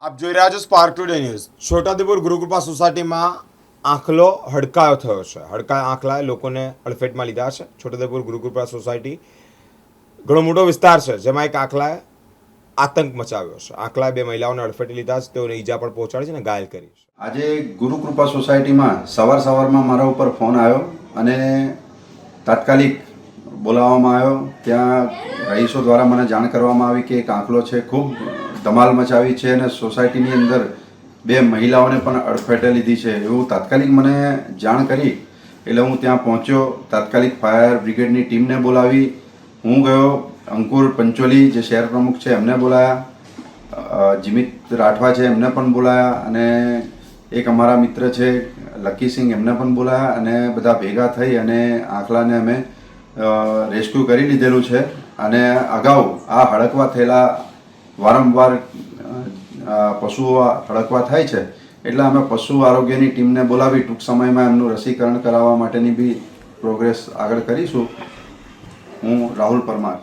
આપ જોઈ રહ્યા છો spark today news. Chhota Udepur Gurukrupa સોસાયટીમાં આંખલો હડકાયો થયો છે. હડકાયા આંખલાએ લોકોને અડફેટમાં લીધા છે. છોટાઉદેપુર ગુરુકૃપા સોસાયટી ઘણો મોટો વિસ્તાર છે, જેમાં એક આંખલાએ આતંક મચાવ્યો છે. આંખલાએ બે મહિલાઓને અડફેટે લીધા છે, તેઓને ઈજા પણ પહોંચાડી છે અને ઘાયલ કરી છે. આજે ગુરુકૃપા સોસાયટીમાં સવારમાં મારા ઉપર ફોન આવ્યો અને તાત્કાલિક બોલાવવામાં આવ્યો. ત્યાં રહીશો દ્વારા મને જાણ કરવામાં આવી કે એક આંખલો છે, ખૂબ ધમાલ મચાવી છે અને સોસાયટીની અંદર બે મહિલાઓને પણ અડફેટે લીધી છે એવું તાત્કાલિક મને જાણ કરી. એટલે હું ત્યાં પહોંચ્યો. તાત્કાલિક ફાયર બ્રિગેડની ટીમને બોલાવી. હું ગયો. અંકુર પંચોલી જે શહેર પ્રમુખ છે એમને બોલાયા, જીમિત રાઠવા છે એમને પણ બોલાયા અને એક અમારા મિત્ર છે લકીસિંહ એમને પણ બોલાયા અને બધા ભેગા થઈ અને આંખલાને અમે રેસ્ક્યુ કરી લીધેલું છે. અને અગાઉ આ હડકવા થયેલા વારંવાર પશુઓ હડકવા થાય છે એટલે અમે પશુ આરોગ્યની ટીમને બોલાવી ટૂંક સમયમાં એમનું રસીકરણ કરાવવા માટેની બી પ્રોગ્રેસ આગળ કરીશું. હું રાહુલ પરમાર.